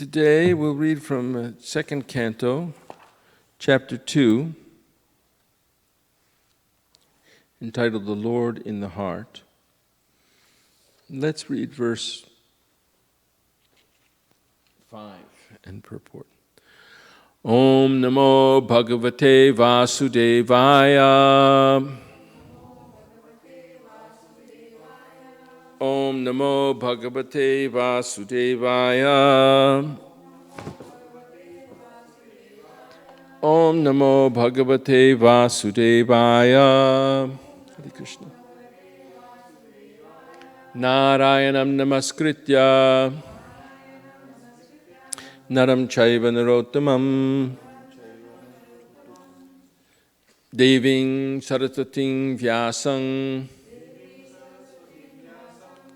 Today we'll read from second canto, chapter 2, entitled The Lord in the Heart. Let's read verse 5 and purport. Om Namo Bhagavate Vasudevaya. Om Namo Bhagavate Vasudevaya. Om Namo Bhagavate Vasudevaya. Hare Krishna. Narayanam Namaskritya Naram Chaiva Narottamam Deving Saraswating Vyasang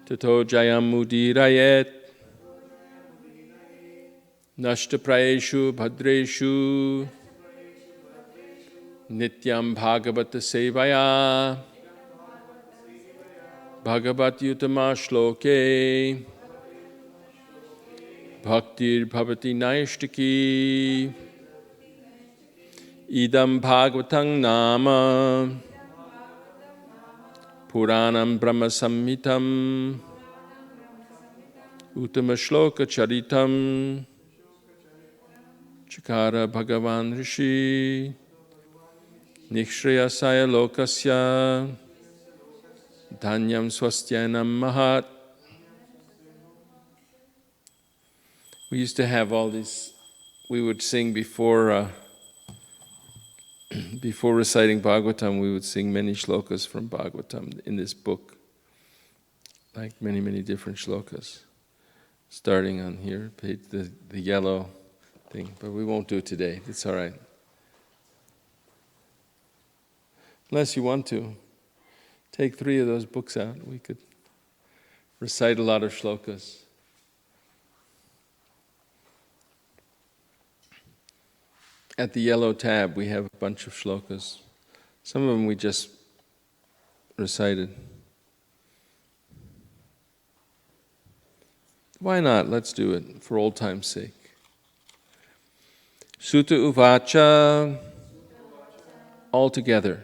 Tato Jayam Mudirayet Nashtaprayeshu Bhadreshu Nityam Bhagavata Sevaya Bhagavat Yutama Shloke Bhaktir Bhavati Naishtaki Idam Bhagavatam Nama Puranam Brahma Samhitam Uttama Shloka Charitam Chakara Bhagavan Rishi Nikshrayasaya Lokasya Dhanyam Swastyanam Mahat. We used to have all these, we would sing before reciting Bhagavatam, we would sing many shlokas from Bhagavatam in this book, like many, many different shlokas, starting on here, page the yellow thing, but we won't do it today, it's all right. Unless you want to, take 3 of those books out, we could recite a lot of shlokas. At the yellow tab, we have a bunch of shlokas. Some of them we just recited. Why not? Let's do it for old time's sake. Sutta Uvacha, all together.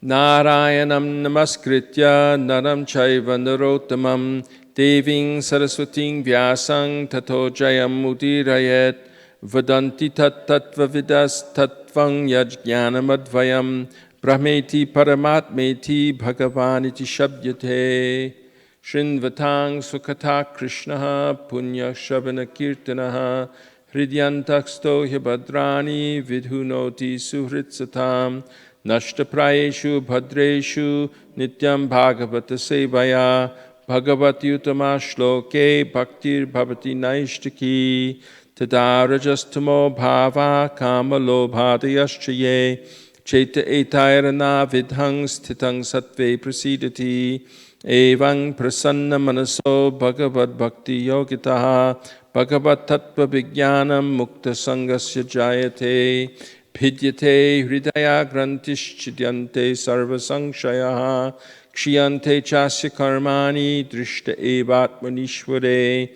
Narayanam Namaskritya Naram Chaiva Narottamam Deving Saraswating Vyasang Tato Jayam Mudirayet Vadanti tat tattva vidas tattvang yajnanam advayam brahmeti paramatmeti bhagavaniti shabdyate shrinvatang sukata krishnaha punya shabana kirtanaha hridyantaksto hyabadrani vidhunoti suhritsatam nashtaprayeshu bhadreshu nityam bhagavata sevaya bhagavati utama shloke bhaktir bhavati naishtaki Tada rajastamo bhava kama lobhadayaschaye cheta etairana vidhang stitang satve prasidati evang prasanna manaso bhagavad bhakti yogitaha bhagavad tattva vijnanam mukta sangasya jayate pidyate hridaya grantischidhyante sarva sangshayaha kshiyante chasya karmani drishta evatmanishvare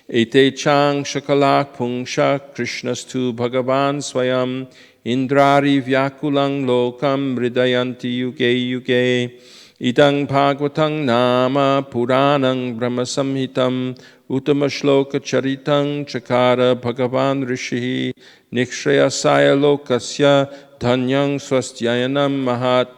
Ete chang shakalak pungsha krishnastu bhagavan swayam indrari vyakulang lokam hridayanti yuge yuge idang bhagavatam nama puranang brahma samhitam uttama shloka charitang chakara bhagavan rishi nikshrayasaya lokasya dhanyang swastyayanam mahat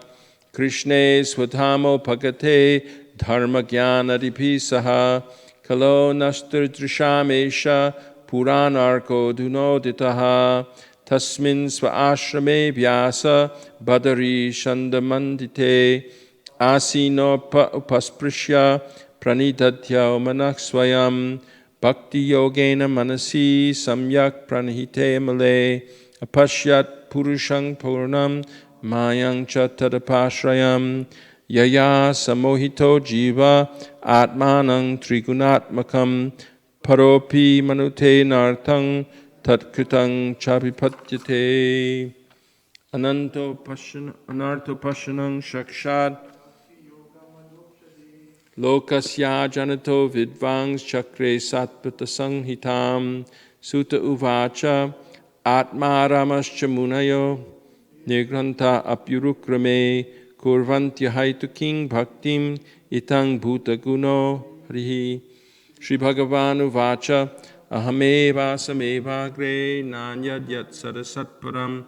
krishne swadhamo bhagate dharma jnana dipisaha Kalo nastar drishamesha puranarko dunoditaha tasmin sva ashrame vyasa badari shandamandite asino upasprishya pranidadhya manak swayam bhakti yogena manasi samyak pranihite male apashyat purushang purnam mayang cha tadapashrayam Yaya samohito jiva atmanang trigunatmakam paropi manute nartang tatkritang chapipatyate anarto pashanang shakshad Lokasya janato vidvangs chakre satpata sanghitam sutta uvacha atma ramascha munayo nigranta apyurukrame kurvantya haitu king bhaktim itang bhuta guno hrihi. Sri Bhagavan uvacha ahameva sameva gre nanyad yat sarasatparam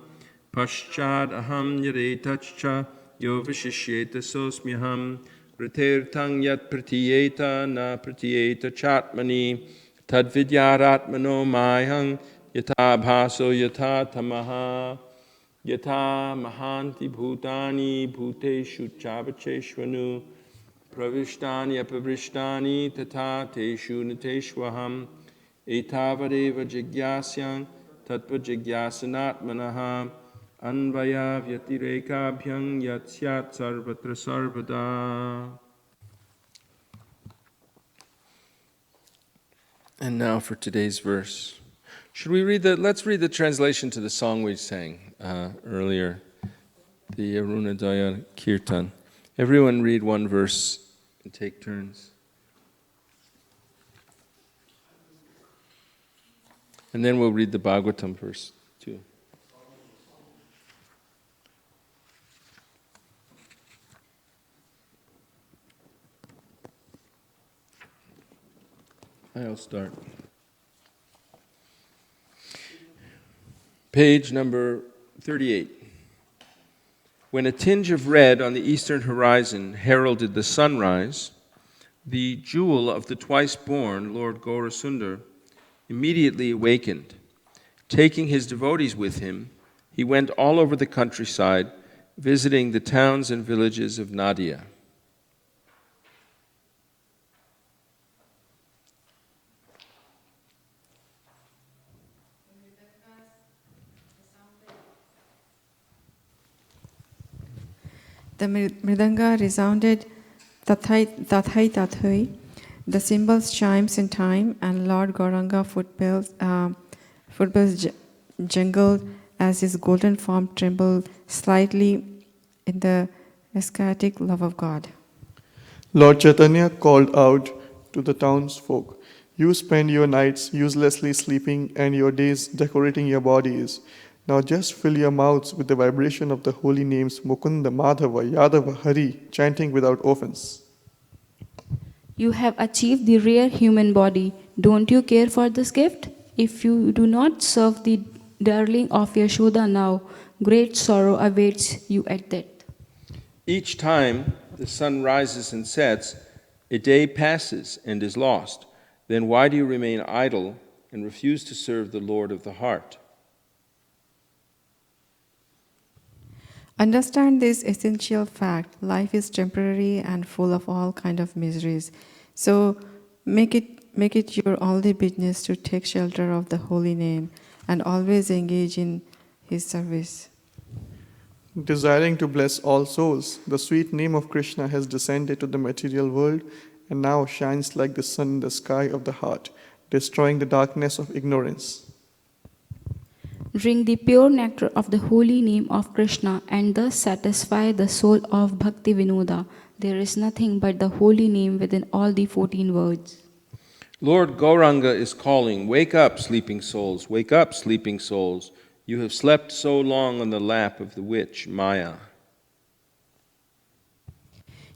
paschad aham yaretachcha yo vishishyeta sosmyaham ritirtang yat pratiyeta na pratiyeta chatmani tadvidyaratmano mayhang yata bhaso yata tamaha yata mahanti bhutani bhuteshu chavacheshvanu pravishtani apavishtani tata teshu nateshvaham etavadeva jigyasyang tattva jigyasanatmanaha anvaya vyatirekabhyang yatsyat sarvatra sarvada. And now for today's verse. Should we read let's read the translation to the song we sang earlier, the Arunodaya Kirtan. Everyone read one verse and take turns. And then we'll read the Bhagavatam verse too. I'll start. Page number 38. When a tinge of red on the eastern horizon heralded the sunrise, the jewel of the twice-born Lord Gaurasundar immediately awakened. Taking his devotees with him, he went all over the countryside, visiting the towns and villages of Nadia. The mridanga resounded tathai tathai tathai. The cymbals chimes in time, and Lord Gauranga footbells jingled as his golden form trembled slightly in the ecstatic love of God. Lord Chaitanya called out to the townsfolk, "You spend your nights uselessly sleeping and your days decorating your bodies. Now just fill your mouths with the vibration of the holy names Mukunda, Madhava, Yadava, Hari, chanting without offense." You have achieved the rare human body. Don't you care for this gift? If you do not serve the darling of Yashoda now, great sorrow awaits you at death. Each time the sun rises and sets, a day passes and is lost. Then why do you remain idle and refuse to serve the Lord of the heart? Understand this essential fact: life is temporary and full of all kinds of miseries. So make it your only business to take shelter of the holy name and always engage in his service. Desiring to bless all souls, the sweet name of Krishna has descended to the material world and now shines like the sun in the sky of the heart, destroying the darkness of ignorance. Drink the pure nectar of the holy name of Krishna and thus satisfy the soul of Bhakti Vinoda. There is nothing but the holy name within all the 14 words. Lord Gauranga is calling, "Wake up, sleeping souls, wake up, sleeping souls. You have slept so long on the lap of the witch, Maya."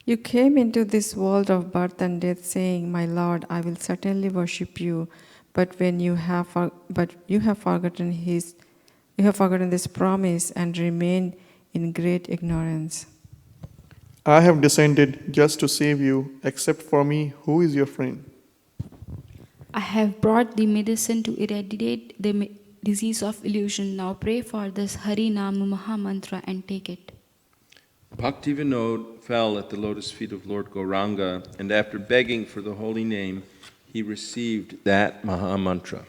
You came into this world of birth and death saying, "My Lord, I will certainly worship you." But you have forgotten this promise and remained in great ignorance. I have descended just to save you. Except for me, who is your friend? I have brought the medicine to eradicate the disease of illusion. Now pray for this Hari Nam Maha Mantra and take it. Bhakti Vinod fell at the lotus feet of Lord Gauranga, and after begging for the holy name, he received that Maha Mantra.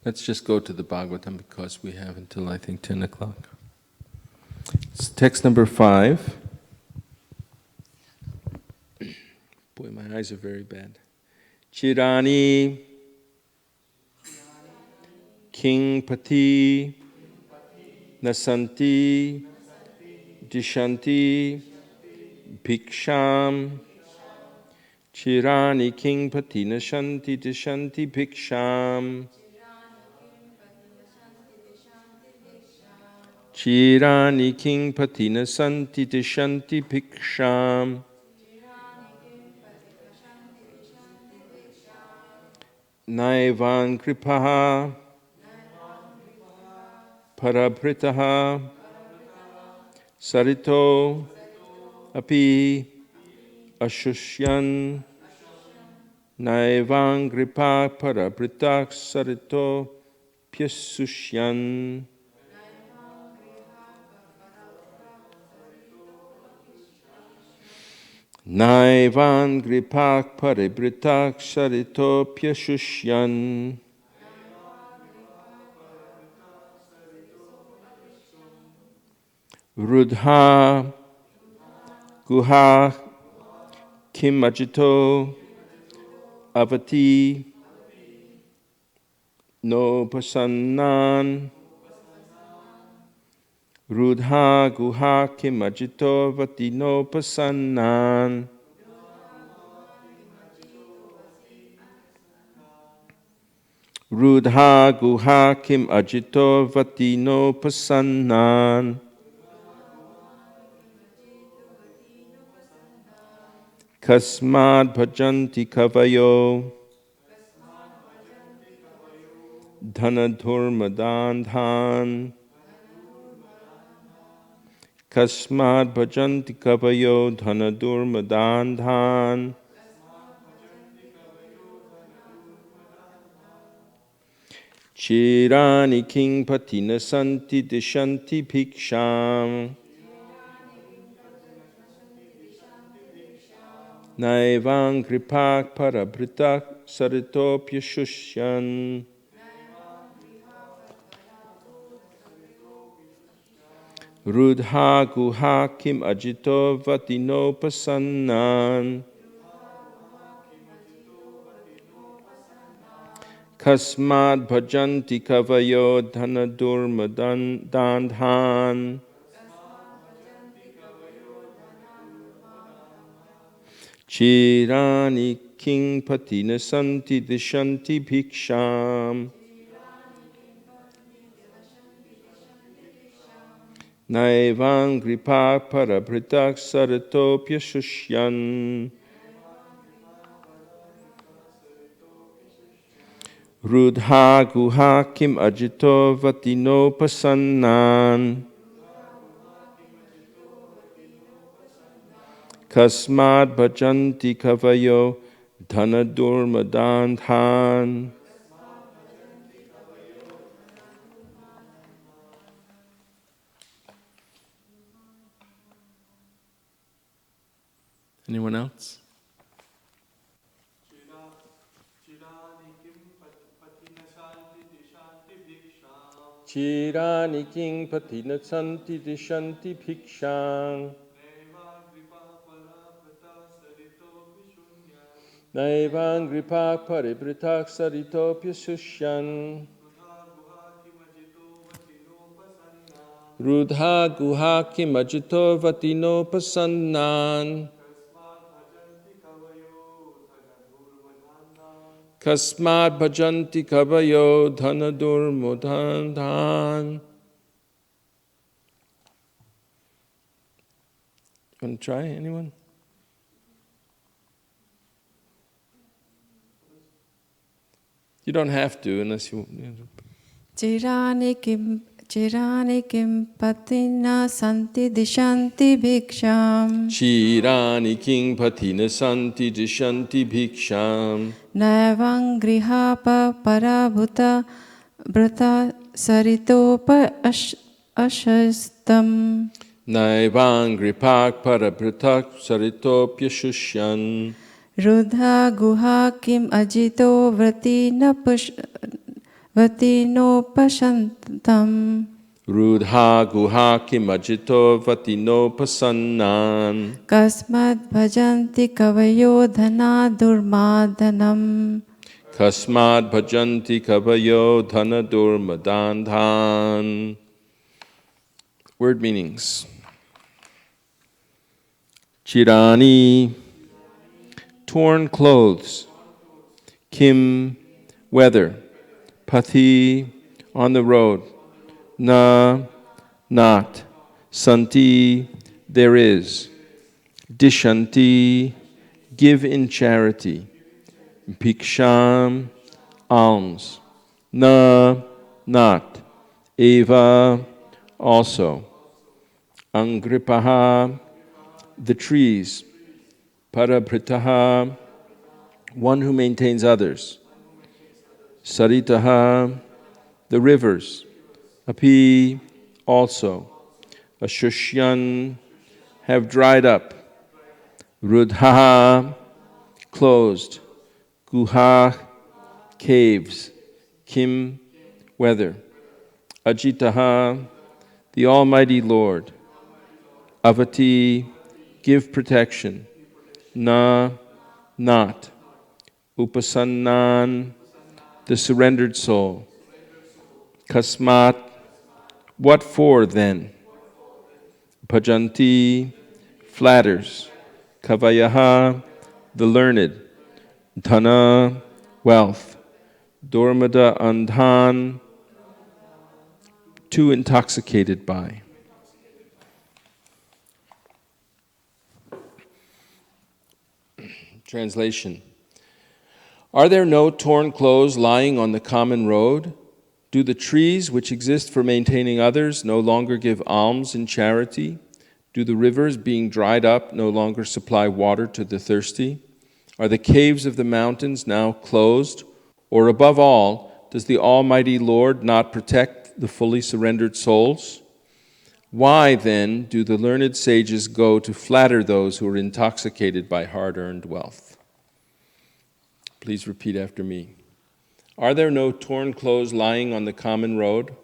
Let's just go to the Bhagavatam because we have until I think 10 o'clock. It's text number 5. Boy, my eyes are very bad. Chirani King Pati Nasanti Dishanti bhiksham. Chirani king patina shanti dishanti bhiksham. Chirani king patina santi dishanti bhiksham. Naivan kripaha parabritaha sarito api ashushyan. Naivan kripa parabritak sarito pyasushyan. Naivan gripak paribritak sarito pyashushyan. Rudha guha kim ajito avati no pasannan. Rudha guha kim ajito avati no pasannan. Rudha guha kim ajito vati no pasannan. Kasmad bhajanti kavayo dhanadhurmadandhan. Kasmad bhajanti kavayo dhanadhurmadandhan. Chirani king patina santi dishanti bhiksham. Naivan kripak parabritak sarito pyashushyan. Rudha guha kim ajito vatino pasannan. Kasmad bhajanti kavayo dhanadhurmadandhan. Chirani king patina santi dishanti bhiksham. Naivan gripa parabritak sarito pyashushyan. Rudha guha kim ajito vatino pasannan. Kasmad bhajanti kavayo dhanadhurmadandhan. Anyone else? Chirani king patina santi dishanti bhikshang. Naivan gripa paribritak sarito pyasushyan. Rudha guha kimajito vatino pasannan. Kasmad bhajanti kavayo dhanadhurmadandhan. Want to try? Anyone? You don't have to unless you... Chirani kim patina santi dishanti bhiksham. Chirani king patina santi dishanti bhiksham. Naivam grihapa parabhuta brata saritopa ashastam. Naivan gripak parabritak sarito pyashushyan. Rudha guha kim ajito vatino pashantam. Rudha guha kimajito vatino pasannan. Kasmad bhajanti kavayo dhanadhurmadhanam. Kasmad bhajanti kavayo dhanadhurmadandhan. Word meanings. Chirani, torn clothes. Kim, weather. Pathi, on the road. Na, not. Santi, there is. Dishanti, give in charity. Bhiksham, alms. Na, not. Eva, also. Angripaha, the trees. Parabritaha, one who maintains others. Saritaha, the rivers. Api, also. Ashushyan, have dried up. Rudhaha, closed. Guha, caves. Kim, weather. Ajitaha, the Almighty Lord. Avati, give protection. Na, not. Upasannan, the surrendered soul. Kasmat, what for then? Bhajanti, flatters. Kavayaha, the learned. Dhana, wealth. Dormada andhan, too intoxicated by. Translation. Are there no torn clothes lying on the common road? Do the trees which exist for maintaining others no longer give alms in charity? Do the rivers, being dried up, no longer supply water to the thirsty? Are the caves of the mountains now closed? Or above all, does the Almighty Lord not protect the fully surrendered souls? Why, then, do the learned sages go to flatter those who are intoxicated by hard-earned wealth? Please repeat after me. Are there no torn clothes lying on the common road?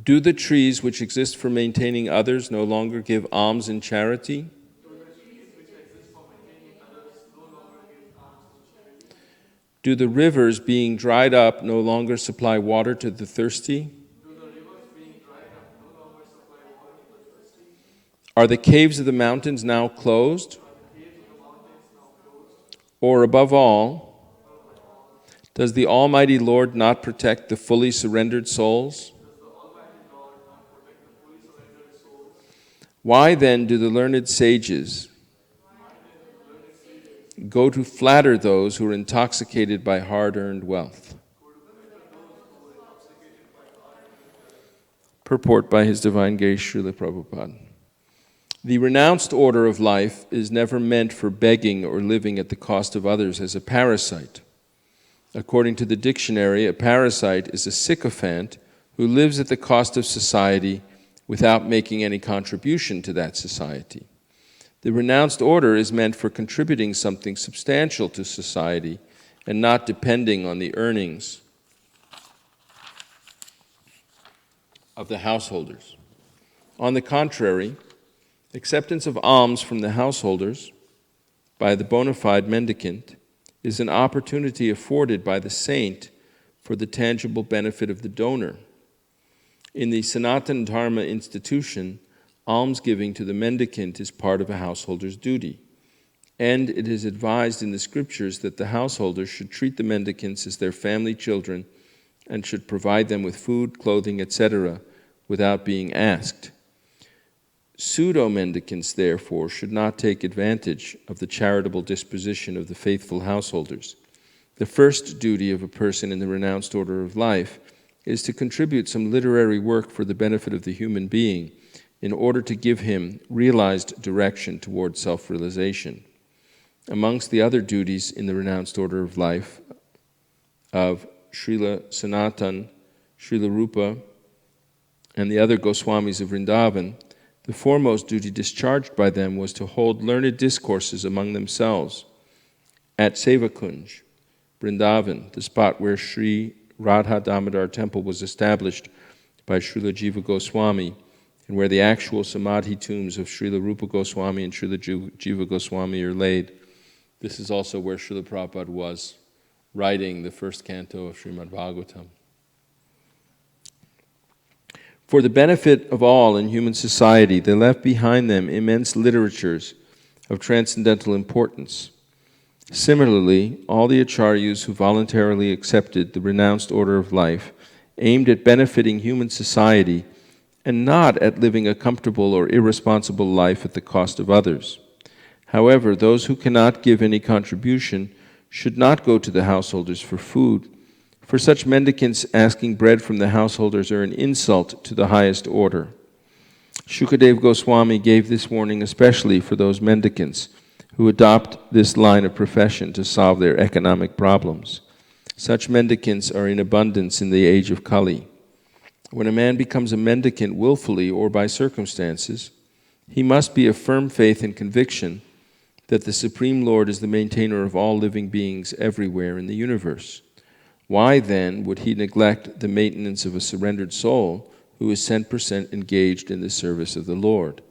Do the trees which exist for maintaining others no longer give alms in charity? Do the rivers, being dried up, no longer supply water to the thirsty? Are the caves of the mountains now closed? Or above all, does the Almighty Lord not protect the fully surrendered souls? Why then do the learned sages go to flatter those who are intoxicated by hard-earned wealth? Purport by His Divine Grace Srila Prabhupada. The renounced order of life is never meant for begging or living at the cost of others as a parasite. According to the dictionary, a parasite is a sycophant who lives at the cost of society without making any contribution to that society. The renounced order is meant for contributing something substantial to society and not depending on the earnings of the householders. On the contrary, acceptance of alms from the householders by the bona fide mendicant is an opportunity afforded by the saint for the tangible benefit of the donor. In the Sanatana Dharma institution, almsgiving to the mendicant is part of a householder's duty, and it is advised in the scriptures that the householders should treat the mendicants as their family children and should provide them with food, clothing, etc., without being asked. Pseudo-mendicants, therefore, should not take advantage of the charitable disposition of the faithful householders. The first duty of a person in the renounced order of life is to contribute some literary work for the benefit of the human being in order to give him realized direction toward self-realization. Amongst the other duties in the renounced order of life of Srila Sanatan, Srila Rupa, and the other Goswamis of Vrindavan, the foremost duty discharged by them was to hold learned discourses among themselves at Sevakunj, Vrindavan, the spot where Sri Radha Damodar temple was established by Srila Jiva Goswami, and where the actual Samadhi tombs of Srila Rupa Goswami and Srila Jiva Goswami are laid. This is also where Srila Prabhupada was writing the first canto of Srimad Bhagavatam. For the benefit of all in human society, they left behind them immense literatures of transcendental importance. Similarly, all the acharyas who voluntarily accepted the renounced order of life aimed at benefiting human society and not at living a comfortable or irresponsible life at the cost of others. However, those who cannot give any contribution should not go to the householders for food, for such mendicants asking bread from the householders are an insult to the highest order. Shukadev Goswami gave this warning especially for those mendicants who adopt this line of profession to solve their economic problems. Such mendicants are in abundance in the age of Kali. When a man becomes a mendicant willfully or by circumstances, he must be of firm faith and conviction that the Supreme Lord is the maintainer of all living beings everywhere in the universe. Why then would he neglect the maintenance of a surrendered soul who is 100% engaged in the service of the Lord?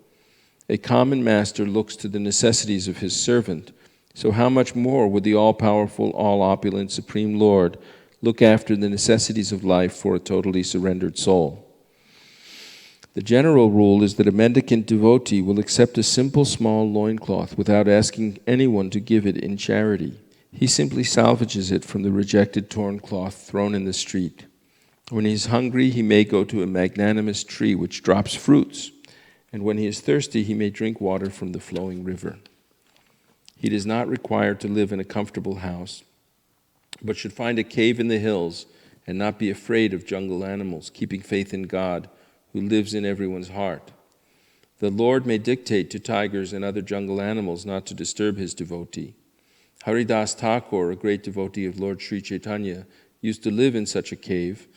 A common master looks to the necessities of his servant, so how much more would the all-powerful, all-opulent Supreme Lord look after the necessities of life for a totally surrendered soul? The general rule is that a mendicant devotee will accept a simple small loincloth without asking anyone to give it in charity. He simply salvages it from the rejected torn cloth thrown in the street. When he is hungry, he may go to a magnanimous tree which drops fruits, and when he is thirsty, he may drink water from the flowing river. He does not require to live in a comfortable house, but should find a cave in the hills and not be afraid of jungle animals, keeping faith in God, who lives in everyone's heart. The Lord may dictate to tigers and other jungle animals not to disturb his devotee. Haridas Thakur, a great devotee of Lord Sri Chaitanya, used to live in such a cave,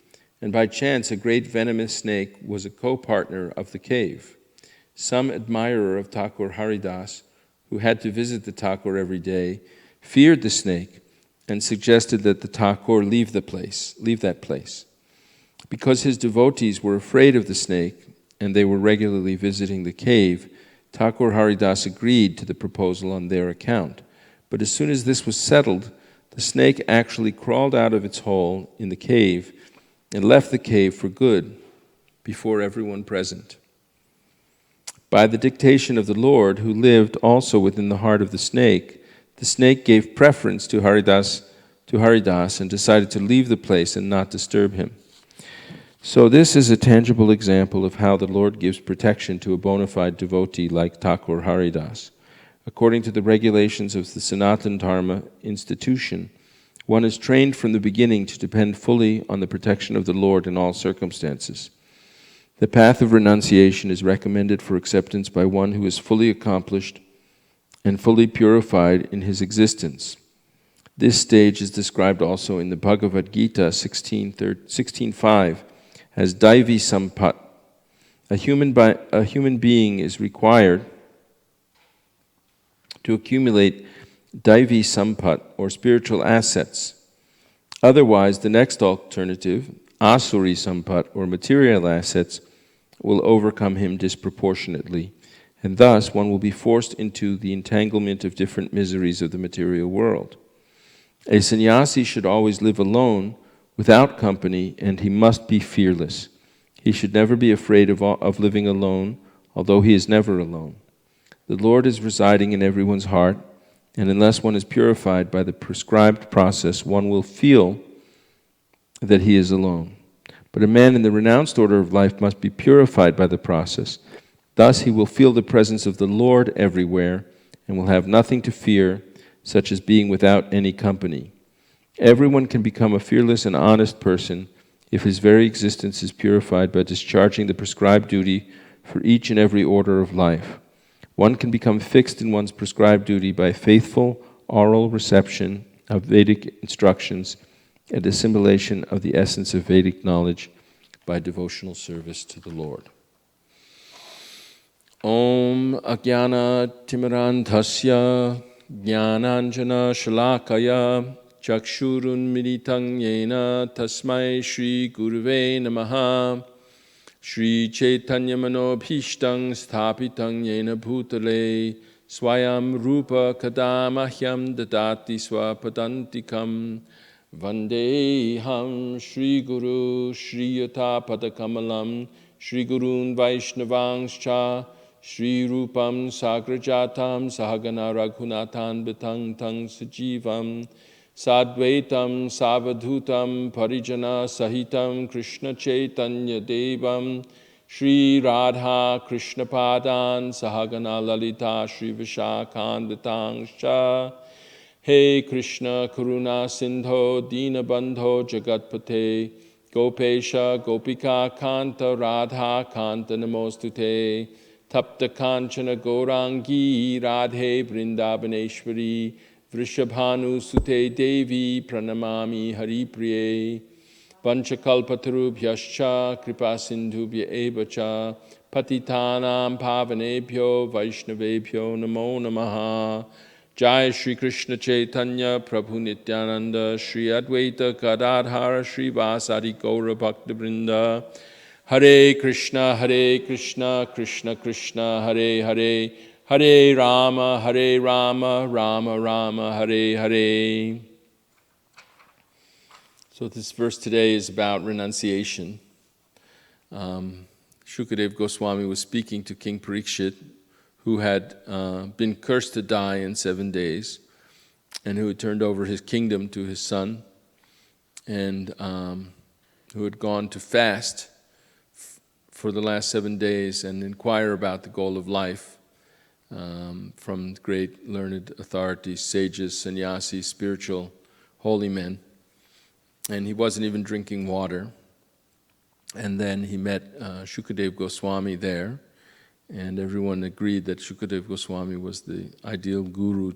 and by chance a great venomous snake was a co-partner of the cave. Some admirer of Thakur Haridas, who had to visit the Thakur every day, feared the snake and suggested that the Thakur leave that place. Because his devotees were afraid of the snake and they were regularly visiting the cave, Thakur Haridas agreed to the proposal on their account. But as soon as this was settled, the snake actually crawled out of its hole in the cave and left the cave for good before everyone present. By the dictation of the Lord, who lived also within the heart of the snake gave preference to Haridas and decided to leave the place and not disturb him. So this is a tangible example of how the Lord gives protection to a bona fide devotee like Thakur Haridas. According to the regulations of the Sanatana Dharma institution, one is trained from the beginning to depend fully on the protection of the Lord in all circumstances. The path of renunciation is recommended for acceptance by one who is fully accomplished and fully purified in his existence. This stage is described also in the Bhagavad Gita 16:5 as Daivi Sampat. A human being is required to accumulate Daivi Sampat, or spiritual assets. Otherwise, the next alternative, Asuri Sampat, or material assets, will overcome him disproportionately, and thus one will be forced into the entanglement of different miseries of the material world. A sannyasi should always live alone, without company, and he must be fearless. He should never be afraid of living alone, although he is never alone. The Lord is residing in everyone's heart, and unless one is purified by the prescribed process, one will feel that he is alone. But a man in the renounced order of life must be purified by the process. Thus he will feel the presence of the Lord everywhere and will have nothing to fear, such as being without any company. Everyone can become a fearless and honest person if his very existence is purified by discharging the prescribed duty for each and every order of life. One can become fixed in one's prescribed duty by faithful oral reception of Vedic instructions and assimilation of the essence of Vedic knowledge by devotional service to the Lord. Om Ajnana Timirandhasya Jnananjana Shalakaya Chakshurun Militang Yena Tasmai Shri Guruve Namaha Shri Chaitanya Manobhishtam Sthapitang Yena Bhutale Swayam Rupa Kadamahyam Dadati Swapadantikam Vandeham Shri Guru Shri Yata Padakamalam Shri Gurun Vaishnavangscha Shri Rupam Sagrajatam Sahagana Raghunathan Bitang Tang Sajivam Sadvaitam Savadhutam Parijana Sahitam Krishna Chaitanya Devam Shri Radha Krishna Padan Sahagana Lalita Shri Vishakhan Vitangscha He Krishna Karuna Sindho Dina Bandho Jagatpate Gopesha Gopika Kanta Radha Kanta Namostute Tapta Kanchana Gaurangi Radhe Vrindavaneshwari Vrishabhanu Sute Devi Pranamami Haripriye Panchakalpatarubhyascha Kripa Sindhubhya Evacha Patitanam Pavanebhyo Vaishnavebhyo Namo Namaha Jai Shri Krishna Chaitanya Prabhu Nityananda Shri Advaita Gadadhara Shri Vasari Gaura Bhakta Vrinda Hare Krishna Krishna Krishna Hare Hare Hare Rama Rama Rama Hare Hare. So this verse today is about renunciation. Shukadev Goswami was speaking to King Parikshit, who had been cursed to die in 7 days, and who had turned over his kingdom to his son, and who had gone to fast for the last 7 days and inquire about the goal of life from great learned authorities, sages, sannyasis, spiritual holy men. And he wasn't even drinking water. And then he met Shukadev Goswami there, and everyone agreed that Shukadev Goswami was the ideal guru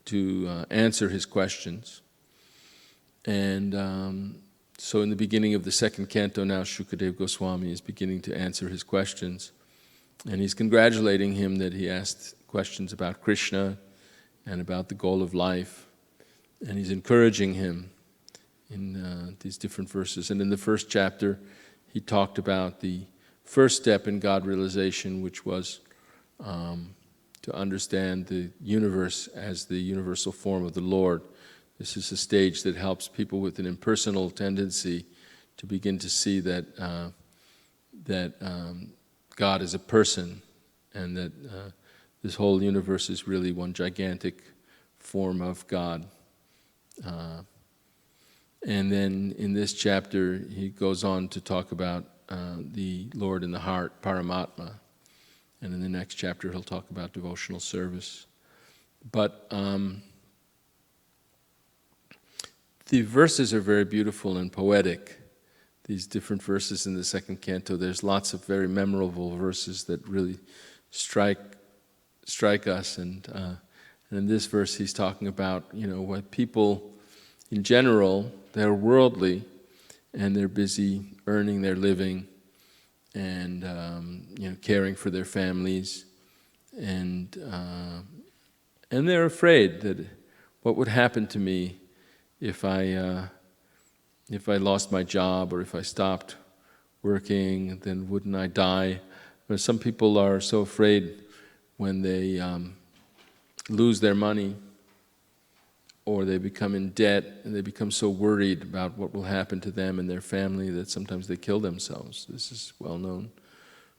to answer his questions. And so in the beginning of the second canto now, Shukadev Goswami is beginning to answer his questions. And he's congratulating him that he asked questions about Krishna and about the goal of life. And he's encouraging him in these different verses. And in the first chapter, he talked about the first step in God realization, which was to understand the universe as the universal form of the Lord. This is a stage that helps people with an impersonal tendency to begin to see that God is a person, and that this whole universe is really one gigantic form of God. And then in this chapter, he goes on to talk about the Lord in the heart, Paramatma. And in the next chapter, he'll talk about devotional service. But the verses are very beautiful and poetic. These different verses in the second canto, there's lots of very memorable verses that really strike us. And in this verse, he's talking about, what people in general, they're worldly, and they're busy earning their living, and caring for their families, and they're afraid that what would happen to me if I lost my job, or if I stopped working, then wouldn't I die? But some people are so afraid when they lose their money, or they become in debt, and they become so worried about what will happen to them and their family that sometimes they kill themselves. This is a well-known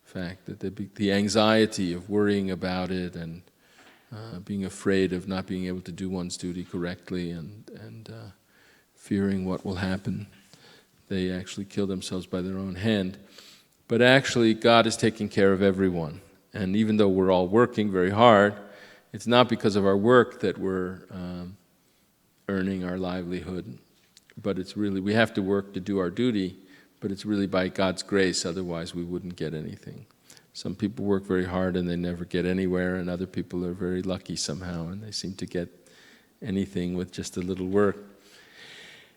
fact, that the anxiety of worrying about it and being afraid of not being able to do one's duty correctly and fearing what will happen, they actually kill themselves by their own hand. But actually, God is taking care of everyone. And even though we're all working very hard, it's not because of our work that we're earning our livelihood, but it's really, we have to work to do our duty, but it's really by God's grace, otherwise we wouldn't get anything. Some people work very hard and they never get anywhere, and other people are very lucky somehow and they seem to get anything with just a little work.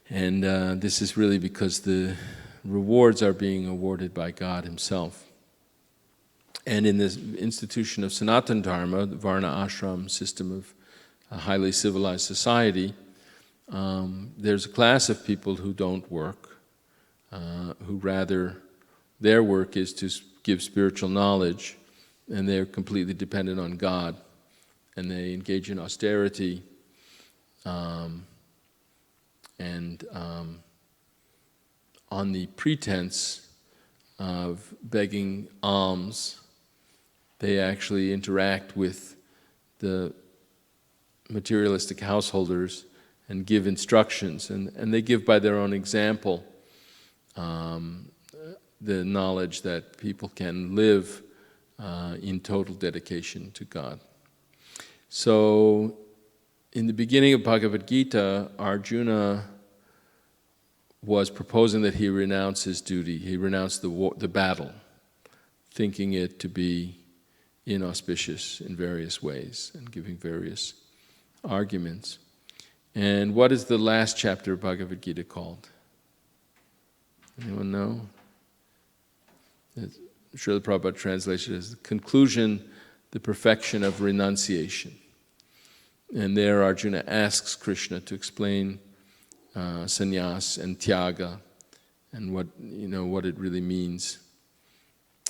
And this is really because the rewards are being awarded by God Himself. And in this institution of Sanatana Dharma, the Varna Ashram system of a highly civilized society, there's a class of people who don't work, who rather, their work is to give spiritual knowledge, and they're completely dependent on God, and they engage in austerity, and on the pretense of begging alms, they actually interact with the materialistic householders and give instructions, and they give by their own example the knowledge that people can live in total dedication to God. So, in the beginning of Bhagavad Gita, Arjuna was proposing that he renounce his duty. He renounced the battle, thinking it to be inauspicious in various ways and giving various arguments. And what is the last chapter of Bhagavad Gita called? Anyone know? Srila Prabhupada translated it as the conclusion, the perfection of renunciation. And there Arjuna asks Krishna to explain sannyas and tyaga and what it really means.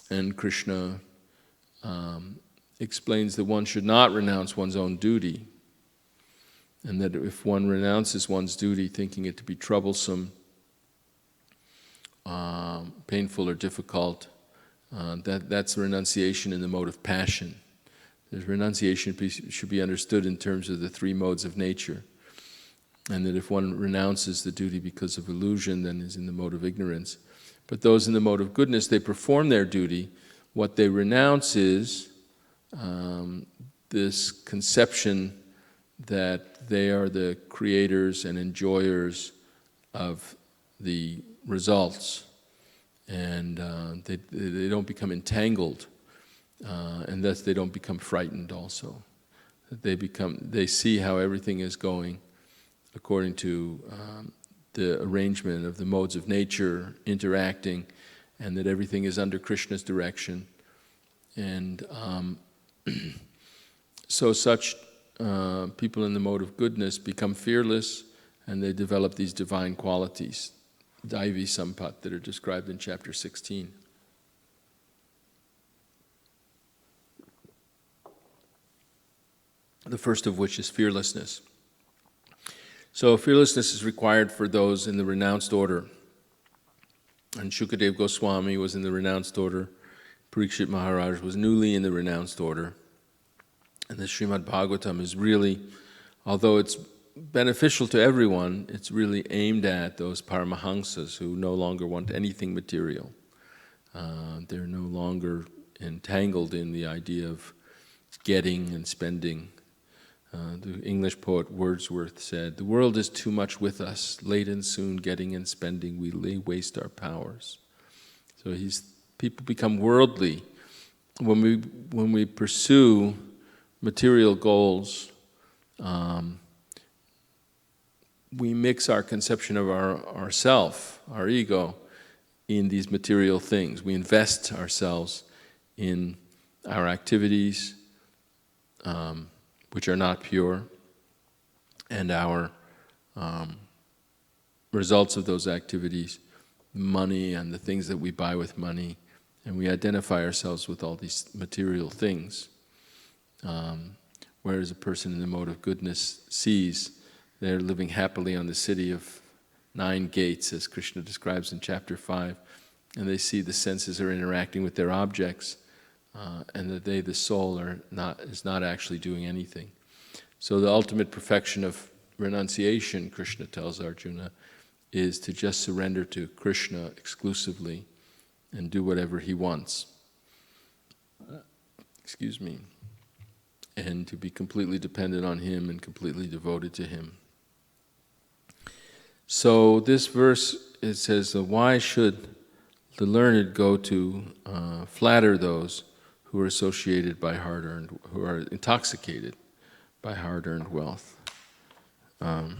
And Krishna explains that one should not renounce one's own duty, and that if one renounces one's duty thinking it to be troublesome, painful or difficult, that's renunciation in the mode of passion. The renunciation should be understood in terms of the three modes of nature, and that if one renounces the duty because of illusion, then is in the mode of ignorance. But those in the mode of goodness, they perform their duty. What they renounce is this conception that they are the creators and enjoyers of the results, and they don't become entangled, and thus they don't become frightened also. They see how everything is going according to the arrangement of the modes of nature interacting, and that everything is under Krishna's direction. And so such people in the mode of goodness become fearless, and they develop these divine qualities, Daivi Sampat, that are described in chapter 16. The first of which is fearlessness. So fearlessness is required for those in the renounced order. And Shukadev Goswami was in the renounced order. Parikshit Maharaj was newly in the renounced order. And the Srimad Bhagavatam is really, although it's beneficial to everyone, it's really aimed at those Paramahamsas who no longer want anything material. They're no longer entangled in the idea of getting and spending. The English poet Wordsworth said, "The world is too much with us, late and soon getting and spending, we lay waste our powers." So people become worldly when we pursue material goals. We mix our conception of ourself, our ego, in these material things. We invest ourselves in our activities, which are not pure, and our results of those activities, money and the things that we buy with money, and we identify ourselves with all these material things. Whereas a person in the mode of goodness sees they're living happily on the city of 9 gates, as Krishna describes in chapter 5, and they see the senses are interacting with their objects, and that they, the soul, is not actually doing anything. So the ultimate perfection of renunciation, Krishna tells Arjuna, is to just surrender to Krishna exclusively and do whatever he wants. And to be completely dependent on him and completely devoted to him. So this verse, it says, why should the learned go to flatter those who are associated by hard-earned, who are intoxicated by hard-earned wealth? Dhana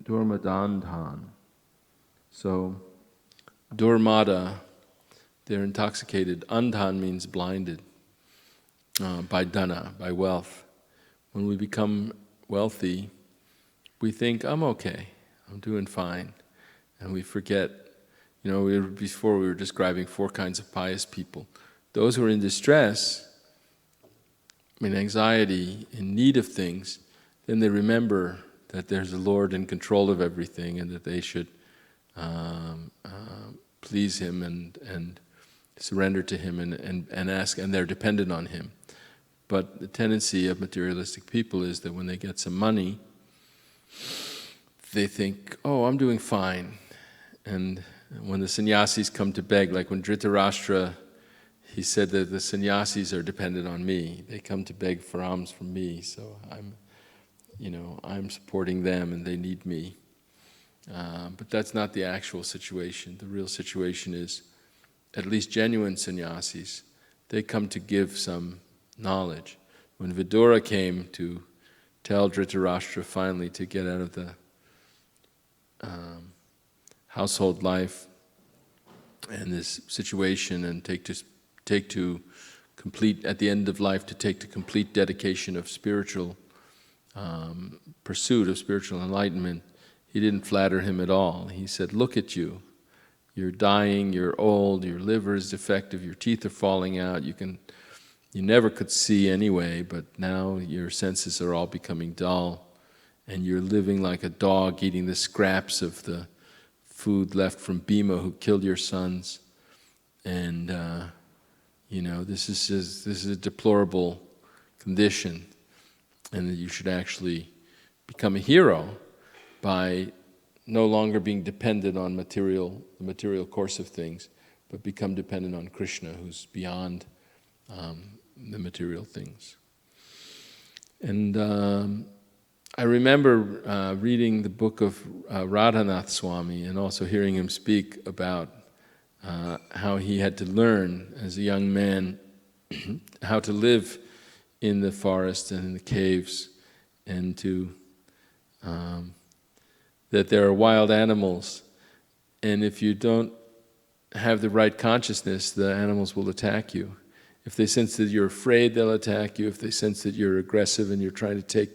Durmadandhan. So, Durmada, they're intoxicated. Andhan means blinded by dhana, by wealth. When we become wealthy, we think, I'm okay, I'm doing fine. And we forget, before we were describing 4 kinds of pious people. Those who are in distress, in anxiety, in need of things, then they remember that there's a Lord in control of everything, and that they should please Him and surrender to Him and ask, and they're dependent on Him. But the tendency of materialistic people is that when they get some money, they think, oh, I'm doing fine. And when the sannyasis come to beg, like when Dhritarashtra, he said that the sannyasis are dependent on me. They come to beg for alms from me, so I'm supporting them and they need me. But that's not the actual situation. The real situation is, at least genuine sannyasis, they come to give some knowledge. When Vidura came to tell Dhritarashtra finally to get out of the household life and this situation and take to complete, at the end of life, to take to complete dedication of spiritual pursuit of spiritual enlightenment, he didn't flatter him at all. He said, look at you. You're dying, you're old, your liver is defective, your teeth are falling out, you never could see anyway, but now your senses are all becoming dull, and you're living like a dog eating the scraps of the food left from Bhima who killed your sons. And this is a deplorable condition, and that you should actually become a hero by no longer being dependent on the material course of things, but become dependent on Krishna, who's beyond the material things. And I remember reading the book of Radhanath Swami and also hearing him speak about how he had to learn as a young man how to live in the forest and in the caves, and that there are wild animals, and if you don't have the right consciousness, the animals will attack you. If they sense that you're afraid, they'll attack you. If they sense that you're aggressive and you're trying to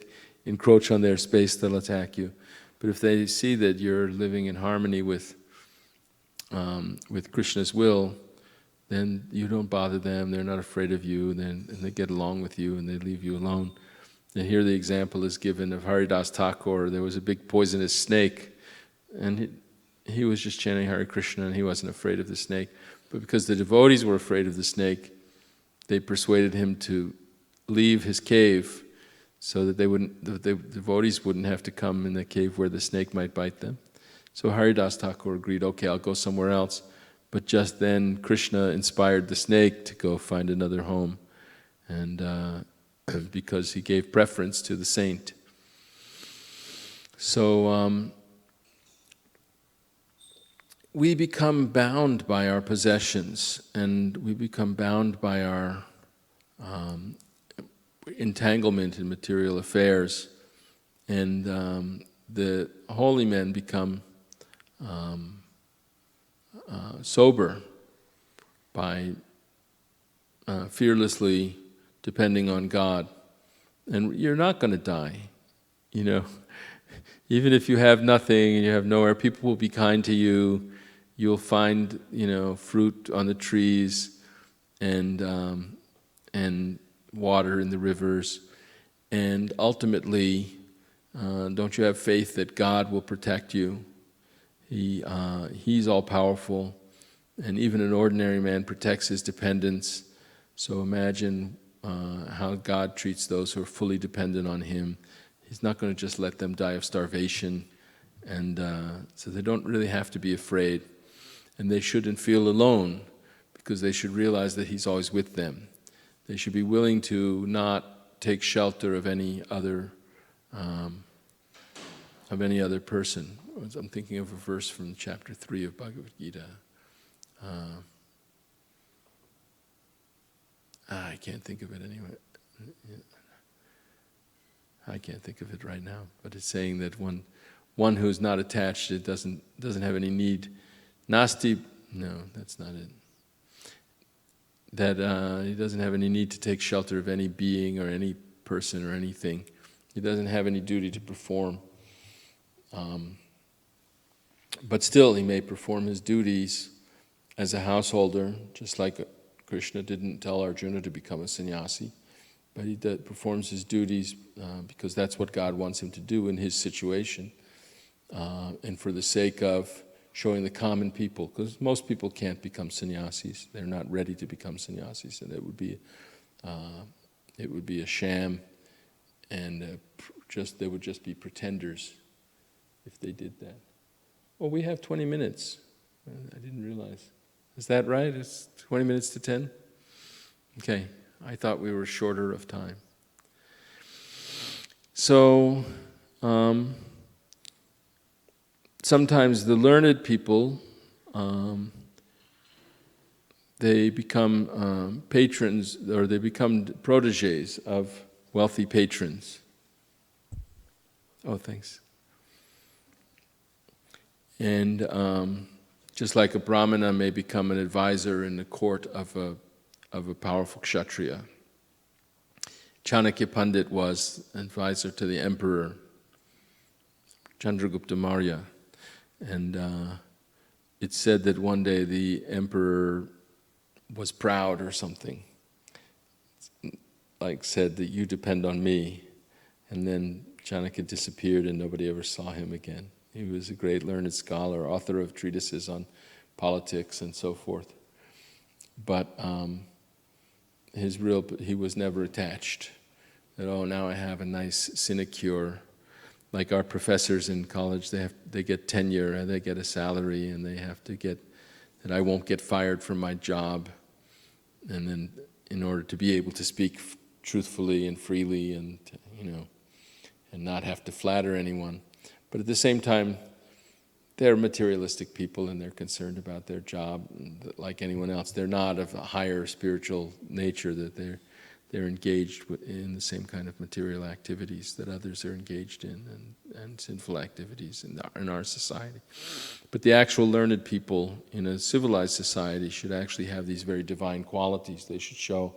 encroach on their space, they'll attack you. But if they see that you're living in harmony with Krishna's will, then you don't bother them, they're not afraid of you, and they get along with you and they leave you alone. And here the example is given of Haridas Thakur. There was a big poisonous snake, and he was just chanting Hare Krishna, and he wasn't afraid of the snake. But because the devotees were afraid of the snake, they persuaded him to leave his cave so that the devotees wouldn't have to come in the cave where the snake might bite them. So Haridas Thakur agreed, okay, I'll go somewhere else. But just then Krishna inspired the snake to go find another home, and because he gave preference to the saint. So we become bound by our possessions, and we become bound by our entanglement in material affairs, and the holy men become sober by fearlessly depending on God. And you're not going to die, Even if you have nothing and you have nowhere, people will be kind to you. You'll find, fruit on the trees and water in the rivers. And ultimately, don't you have faith that God will protect you? He's all-powerful, and even an ordinary man protects his dependents. So imagine how God treats those who are fully dependent on Him. He's not going to just let them die of starvation, and so they don't really have to be afraid. And they shouldn't feel alone, because they should realize that He's always with them. They should be willing to not take shelter of any other person. I'm thinking of a verse from chapter 3 of Bhagavad Gita. I can't think of it anyway. I can't think of it right now. But it's saying that one who's not attached, it doesn't have any need. Nasti, no, that's not it. That he doesn't have any need to take shelter of any being or any person or anything. He doesn't have any duty to perform. But still, he may perform his duties as a householder, just like Krishna didn't tell Arjuna to become a sannyasi, but he performs his duties because that's what God wants him to do in his situation, and for the sake of showing the common people, because most people can't become sannyasis. They're not ready to become sannyasis, and it would be a sham, and they would just be pretenders if they did that. Oh, we have 20 minutes. I didn't realize. Is that right? It's 20 minutes to 10? Okay, I thought we were shorter of time. So, sometimes the learned people, they become patrons, or they become proteges of wealthy patrons. Oh, thanks. And just like a brahmana may become an advisor in the court of a powerful kshatriya, Chanakya Pandit was advisor to the emperor Chandragupta Maurya, and it's said that one day the emperor was proud or something, like said that you depend on me, and then Chanakya disappeared and nobody ever saw him again. He was a great learned scholar, author of treatises on politics and so forth. But he was never attached. That, oh, now I have a nice sinecure. Like our professors in college, they get tenure, and they get a salary, and they have to get, that I won't get fired from my job. And then in order to be able to speak truthfully and freely and, and not have to flatter anyone. But at the same time, they're materialistic people and they're concerned about their job like anyone else. They're not of a higher spiritual nature, that they're engaged in the same kind of material activities that others are engaged in, and sinful activities in our society. But the actual learned people in a civilized society should actually have these very divine qualities. They should show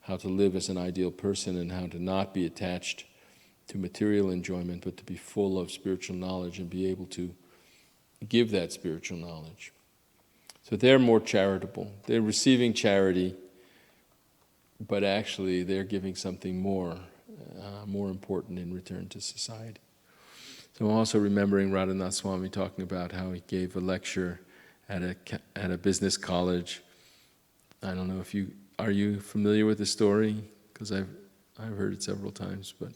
how to live as an ideal person and how to not be attached to material enjoyment, but to be full of spiritual knowledge and be able to give that spiritual knowledge. So they're more charitable. They're receiving charity, but actually they're giving something more important in return to society. So I'm also remembering Radhanath Swami talking about how he gave a lecture at a business college. I don't know if are you familiar with the story? Because I've heard it several times, but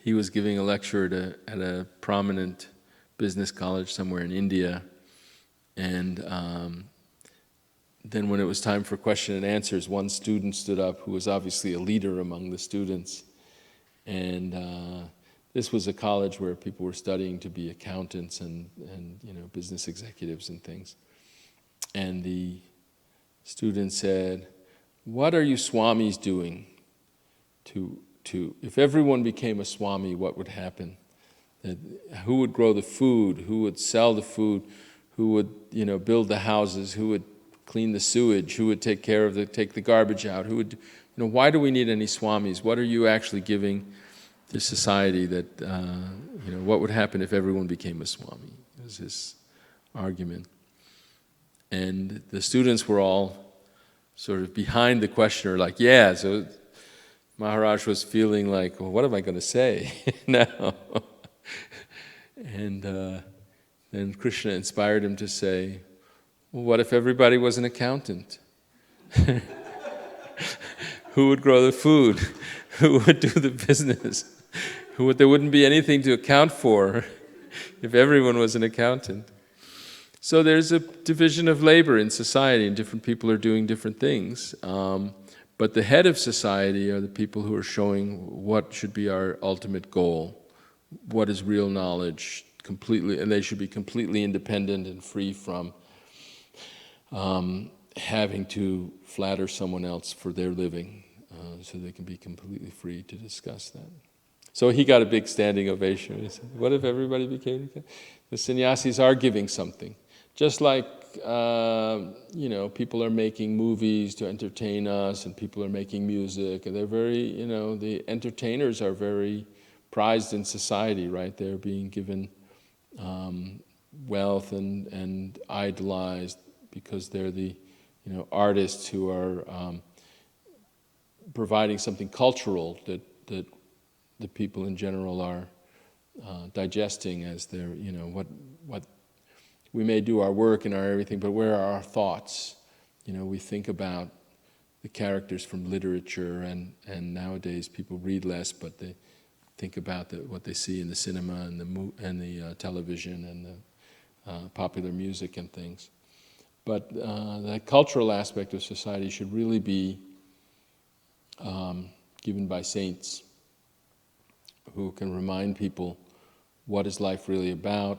he was giving a lecture at a prominent business college somewhere in India, and then when it was time for question and answers, one student stood up who was obviously a leader among the students, and this was a college where people were studying to be accountants and business executives and things. And the student said, "What are you swamis doing to if everyone became a swami, what would happen? Who would grow the food? Who would sell the food? Who would build the houses? Who would clean the sewage? Who would take the garbage out? Who would why do we need any swamis? What are you actually giving to society that what would happen if everyone became a swami?" It was his argument. And the students were all sort of behind the questioner, like, yeah. So Maharaj was feeling like, well, what am I going to say now? And then Krishna inspired him to say, well, what if everybody was an accountant? Who would grow the food? Who would do the business? There wouldn't be anything to account for if everyone was an accountant. So there's a division of labor in society, and different people are doing different things. But the head of society are the people who are showing what should be our ultimate goal, what is real knowledge, and they should be completely independent and free from having to flatter someone else for their living, so they can be completely free to discuss that. So he got a big standing ovation. He said, what if everybody became... The sannyasis are giving something. Just like, people are making movies to entertain us, and people are making music, and they're very, the entertainers are very prized in society, right? They're being given wealth and idolized because they're the, artists who are providing something cultural that the people in general are digesting as their, what we may do our work and our everything, but where are our thoughts? We think about the characters from literature, and nowadays people read less, but they think about what they see in the cinema and the television and the popular music and things. But the cultural aspect of society should really be given by saints who can remind people what is life really about,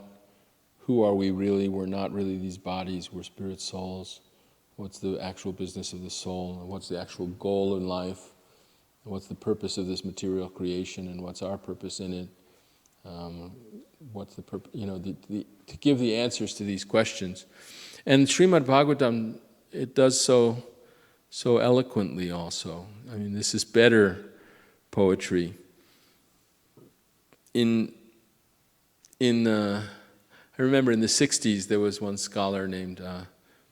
who are we really, we're not really these bodies, we're spirit souls, what's the actual business of the soul, and what's the actual goal in life, and what's the purpose of this material creation, and what's our purpose in it, what's the purpose, to give the answers to these questions. And Srimad Bhagavatam, it does so eloquently also. I mean, this is better poetry. I remember in the 60s there was one scholar named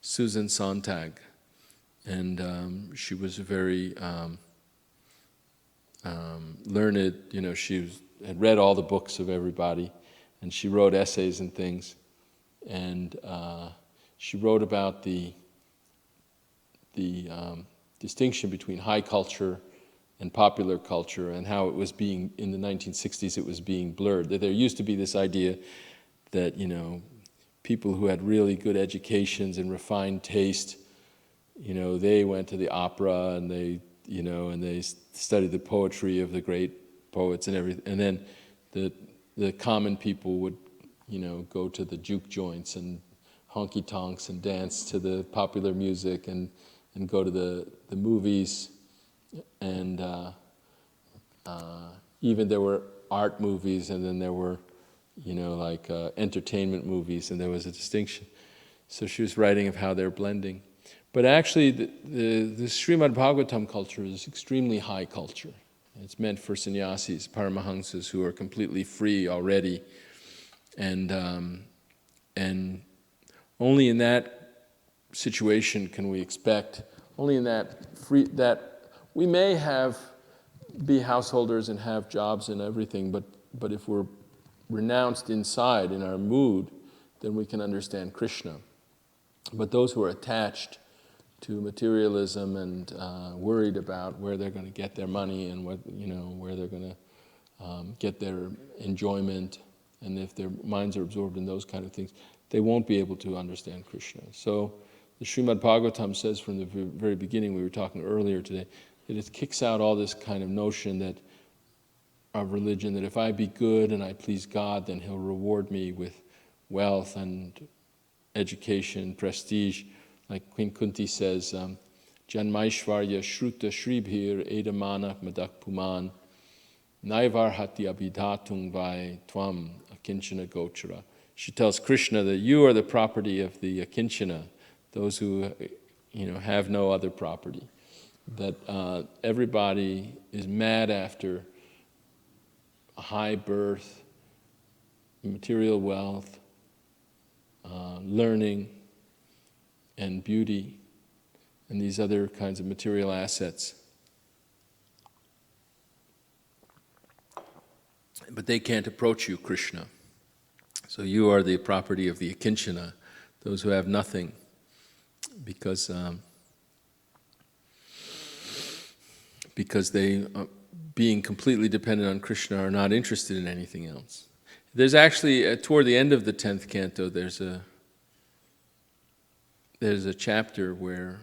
Susan Sontag, and she was very learned. She had read all the books of everybody, and she wrote essays and things, and she wrote about the distinction between high culture and popular culture, and how it was being, in the 1960s, it was being blurred. That there used to be this idea that, people who had really good educations and refined taste, they went to the opera and they studied the poetry of the great poets and everything. And then the common people would, go to the juke joints and honky tonks and dance to the popular music and go to the movies. And even there were art movies, and then there were, entertainment movies, and there was a distinction. So she was writing of how they're blending. But actually, the Srimad Bhagavatam culture is extremely high culture. It's meant for sannyasis, paramahamsas, who are completely free already. And only in that situation can we expect, only in that we may be householders and have jobs and everything, but if we're renounced inside in our mood, then we can understand Krishna. But those who are attached to materialism and worried about where they're going to get their money and where they're going to get their enjoyment, and if their minds are absorbed in those kind of things, they won't be able to understand Krishna. So the Srimad Bhagavatam says from the very beginning, we were talking earlier today, that it kicks out all this kind of notion that of religion, that if I be good and I please God, then He'll reward me with wealth and education, prestige. Like Queen Kunti says, Janmaishvarya shruta shribhir edamana madak puman naivar hati abhidatung vai tvam akinchana gochara. She tells Krishna that you are the property of the akinchana, those who have no other property. That everybody is mad after a high birth, material wealth, learning, and beauty, and these other kinds of material assets. But they can't approach you, Krishna. So you are the property of the akinchana, those who have nothing, because they, being completely dependent on Krishna, are not interested in anything else. There's actually, toward the end of the 10th canto, there's a chapter where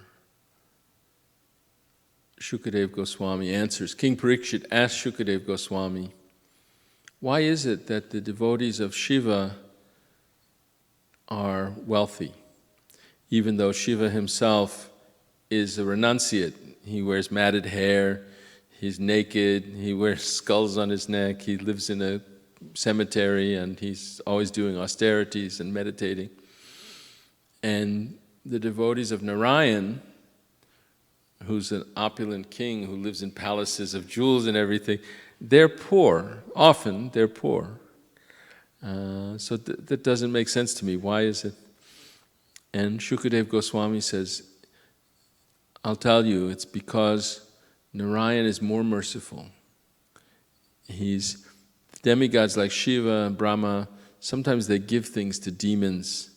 Shukadeva Goswami answers. King Parikshit asked Shukadeva Goswami, why is it that the devotees of Shiva are wealthy, even though Shiva himself is a renunciate? He wears matted hair, he's naked, he wears skulls on his neck, he lives in a cemetery, and he's always doing austerities and meditating. And the devotees of Narayan, who's an opulent king who lives in palaces of jewels and everything, they're poor. Often they're poor. So that doesn't make sense to me. Why is it? And Shukadeva Goswami says, I'll tell you, it's because Narayan is more merciful. Demigods like Shiva and Brahma, sometimes they give things to demons,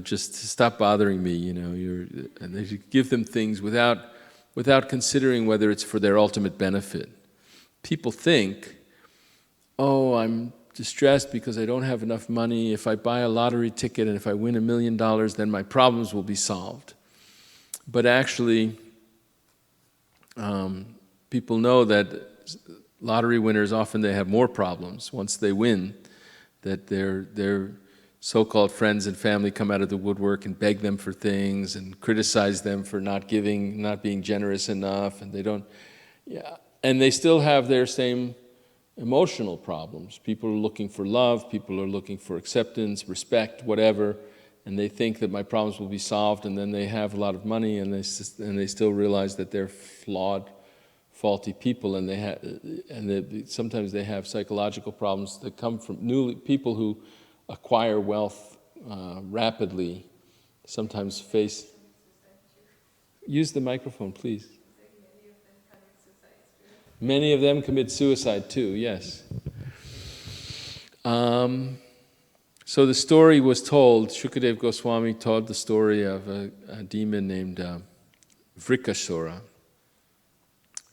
just to stop bothering me, and they give them things without considering whether it's for their ultimate benefit. People think, oh, I'm distressed because I don't have enough money. If I buy a lottery ticket and if I win $1 million, then my problems will be solved. But actually, people know that lottery winners, often they have more problems once they win, that their so-called friends and family come out of the woodwork and beg them for things and criticize them for not giving, not being generous enough, and and they still have their same emotional problems. People are looking for love, people are looking for acceptance, respect, whatever, and they think that my problems will be solved, and then they have a lot of money and they still realize that they're flawed, faulty people, and sometimes they have psychological problems that come from people who acquire wealth rapidly, sometimes face... Use the microphone, please. Many of them commit suicide too, yes. So the story was told, Shukadev Goswami told the story of a demon named Vrikasura,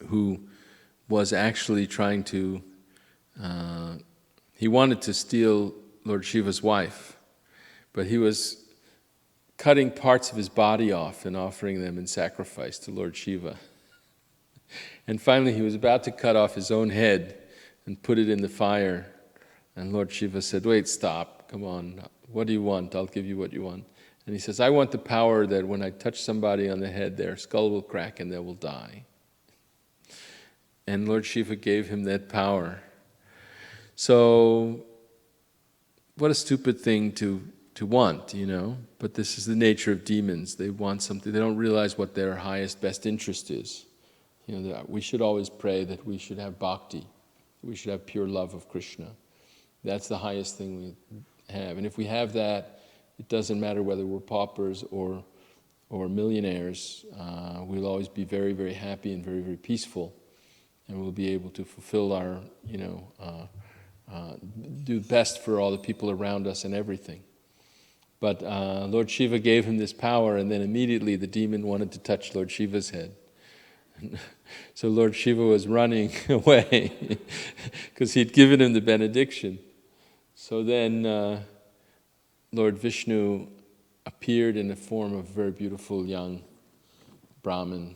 who was actually trying to, he wanted to steal Lord Shiva's wife, but he was cutting parts of his body off and offering them in sacrifice to Lord Shiva. And finally he was about to cut off his own head and put it in the fire, and Lord Shiva said, wait, stop, come on, what do you want? I'll give you what you want. And he says, I want the power that when I touch somebody on the head, their skull will crack and they will die. And Lord Shiva gave him that power. So, what a stupid thing to want, But this is the nature of demons. They want something. They don't realize what their highest, best interest is. We should always pray that we should have bhakti. We should have pure love of Krishna. That's the highest thing we have. And if we have that, it doesn't matter whether we're paupers or millionaires. We'll always be very, very happy and very, very peaceful. And we'll be able to fulfill our, do best for all the people around us and everything. But Lord Shiva gave him this power, and then immediately the demon wanted to touch Lord Shiva's head. So Lord Shiva was running away because he'd given him the benediction. So then Lord Vishnu appeared in the form of a very beautiful young Brahmin,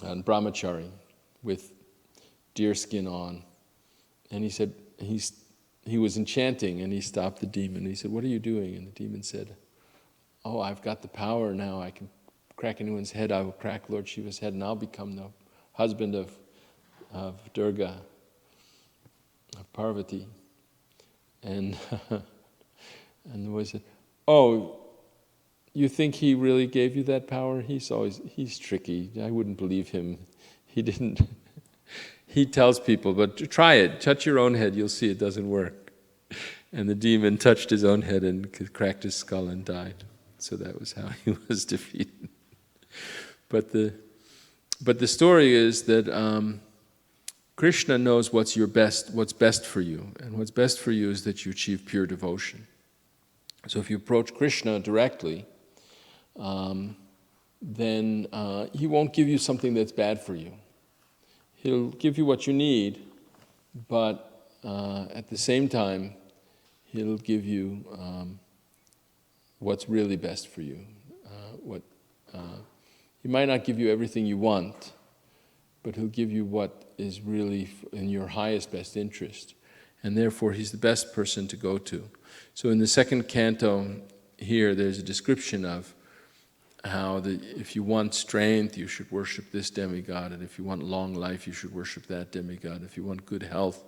brahmachari, with deerskin on. And he said, he was enchanting, and he stopped the demon. He said, what are you doing? And the demon said, oh, I've got the power now. I can crack anyone's head. I will crack Lord Shiva's head, and I'll become the husband of Durga, of Parvati. And and the boy said, oh, you think he really gave you that power? He's tricky. I wouldn't believe him. He didn't. He tells people, but try it. Touch your own head. You'll see it doesn't work. And the demon touched his own head and cracked his skull and died. So that was how he was defeated. But the story is that Krishna knows what's best for you, and what's best for you is that you achieve pure devotion. So if you approach Krishna directly, then he won't give you something that's bad for you. He'll give you what you need, but at the same time, he'll give you what's really best for you. He might not give you everything you want, but he'll give you what is really in your highest best interest. And therefore, he's the best person to go to. So in the second canto here, there's a description of how if you want strength, you should worship this demigod, and if you want long life, you should worship that demigod. If you want good health,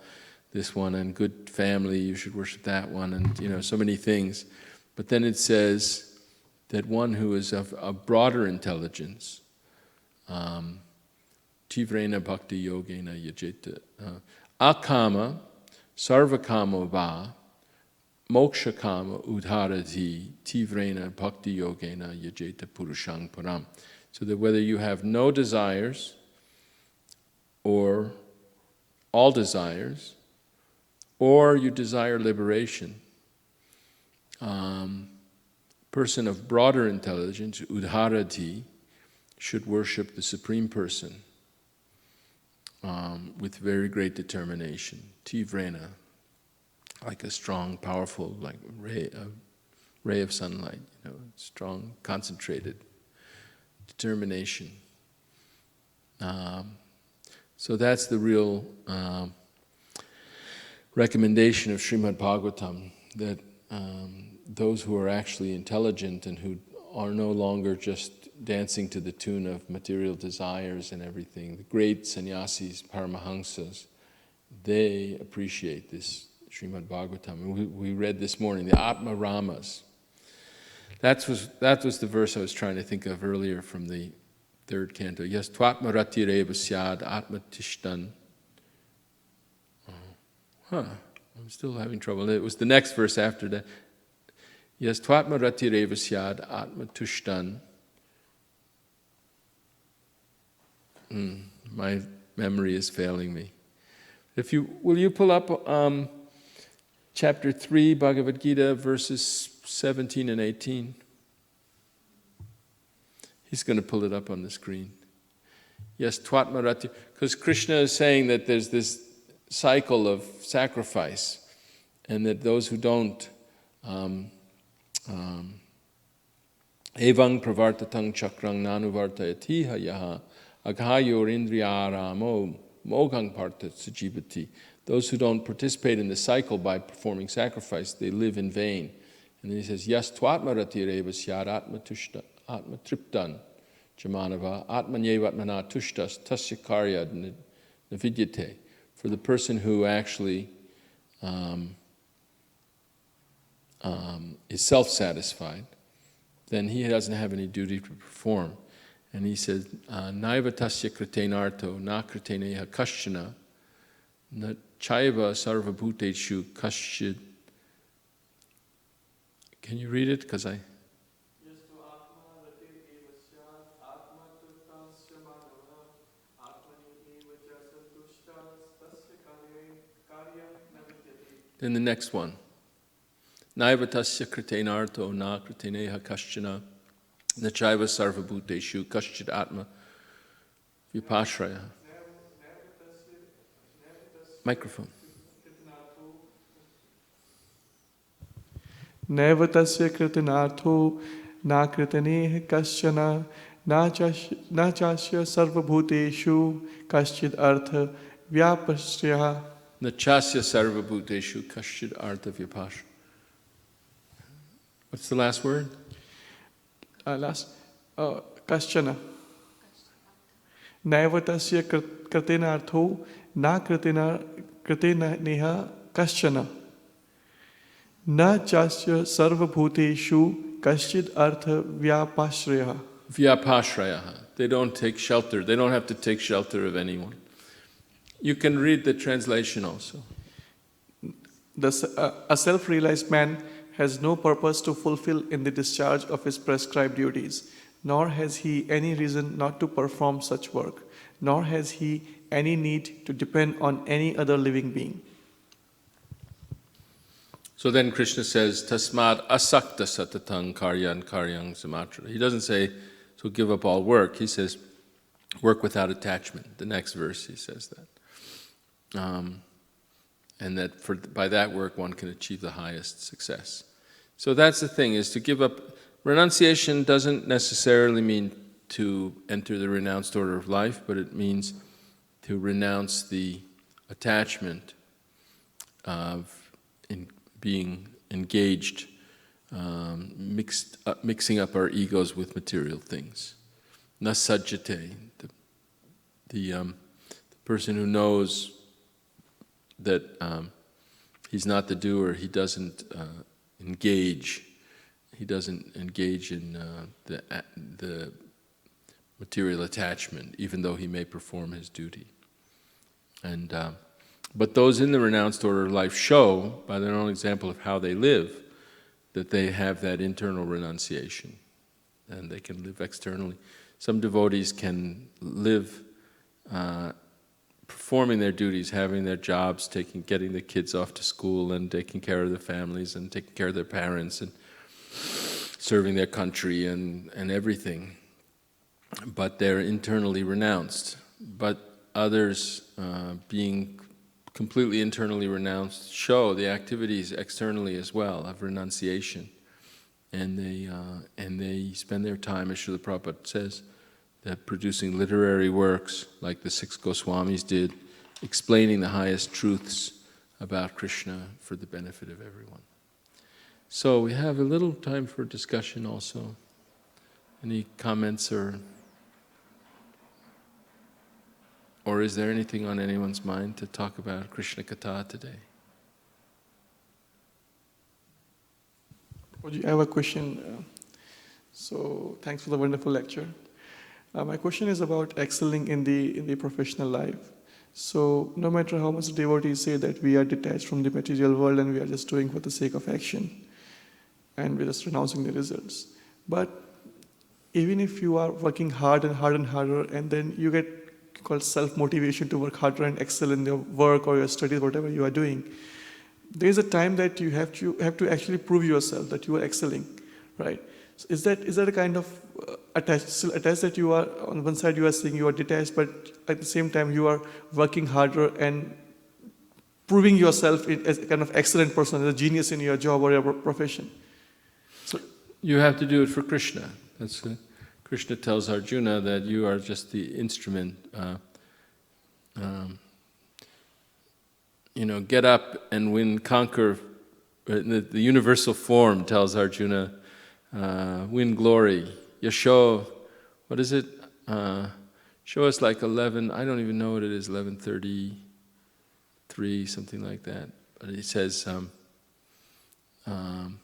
this one, and good family, you should worship that one, and so many things. But then it says that one who is of a broader intelligence, Tivrena Bhakti Yogena Yajeta, Akama Sarvakama Va Moksha Kama Udharati Tivrena Bhakti Yogena Yajeta Purushang Param. So that whether you have no desires all desires, or you desire liberation. Person of broader intelligence, udharati, should worship the Supreme Person with very great determination. Tivrena, like a strong, powerful, like ray of sunlight, strong, concentrated determination. So that's the real recommendation of Srimad Bhagavatam, that those who are actually intelligent and who are no longer just dancing to the tune of material desires and everything, the great sannyasis, paramahamsas, they appreciate this Srimad Bhagavatam. We read this morning, the Atma Ramas. That was the verse I was trying to think of earlier from the third canto. Yes, Twatma Ratireva Syad Atma Tishtan. I'm still having trouble. It was the next verse after that. Yes, Twatma Ratireva Syad Atma Tushtan. My memory is failing me. Will you pull up chapter 3, Bhagavad Gita, verses 17 and 18? He's going to pull it up on the screen. Yes, Twatma Rati, because Krishna is saying that there's this cycle of sacrifice, and that those who don't Evang pravartatang chakrang nanuvartayatiha yaha aghayor indriyaramo mogang partat sujibati. Those who don't participate in the cycle by performing sacrifice, they live in vain. And then he says, Yas twatmaratireva syad atma triptan jamanava atmanyevatmana tushtas tasya karyad navidyate. For the person who actually is self-satisfied, then he doesn't have any duty to perform. And he says, Naiva tasya kritenarto na kriteneha kashchana na chaiva sarvabhuteshu kashchid. Can you read it? Because I... Then the next one. Naiva tasya kritenarto na kriteneha kashchana na chaiva sarvabhuteshu kashchid atma vipashraya. Microphone. Neva tasya kritinartho na kritineha kaschana na chasya sarvabhuteshu kaschid artha vyapasya. Nachasya sarvabhuteshu kashchid artha vyapashraya. What's the last word? Kaschana. Naiva tasya kritinartho na kritineha kaschana na chasya sarvabhuteshu kaschid artha vyapashraya. Vyapashraya. They don't take shelter. They don't have to take shelter of anyone. You can read the translation also. A self-realized man has no purpose to fulfill in the discharge of his prescribed duties, nor has he any reason not to perform such work, nor has he any need to depend on any other living being. So then Krishna says, Tasmad asakta satatang karyang samatra. He doesn't say, so give up all work. He says, work without attachment. The next verse he says that. And that by that work one can achieve the highest success. So that's the thing, is to give up. Renunciation doesn't necessarily mean to enter the renounced order of life, but it means to renounce the attachment of being engaged, mixing up our egos with material things. Nasajjate, the person who knows that he's not the doer, he doesn't engage. He doesn't engage in the material attachment, even though he may perform his duty. And but those in the renounced order of life show, by their own example of how they live, that they have that internal renunciation, and they can live externally. Some devotees can live, performing their duties, having their jobs, getting the kids off to school and taking care of their families and taking care of their parents and serving their country and everything. But they're internally renounced. But others, being completely internally renounced, show the activities externally as well of renunciation. And they spend their time, as Srila Prabhupada says, that producing literary works like the 6 Goswamis did, explaining the highest truths about Krishna for the benefit of everyone. So we have a little time for discussion also. Any comments or is there anything on anyone's mind to talk about Krishna Katha today? I have a question. So thanks for the wonderful lecture. My question is about excelling in the professional life. So no matter how much devotees say that we are detached from the material world and we are just doing for the sake of action, and we're just renouncing the results. But even if you are working hard and harder and harder, and then you get called self-motivation to work harder and excel in your work or your studies, whatever you are doing, there is a time that you have to actually prove yourself that you are excelling, right? So is that a kind of attached that you are, on one side you are saying you are detached, but at the same time you are working harder and proving yourself as a kind of excellent person, as a genius in your job or your profession? So you have to do it for Krishna. That's Krishna tells Arjuna that you are just the instrument. Get up and conquer. The universal form tells Arjuna, win glory. Yasho, what is it? Show us like 11, I don't even know what it is, 11:33, something like that. But he says, Nimitta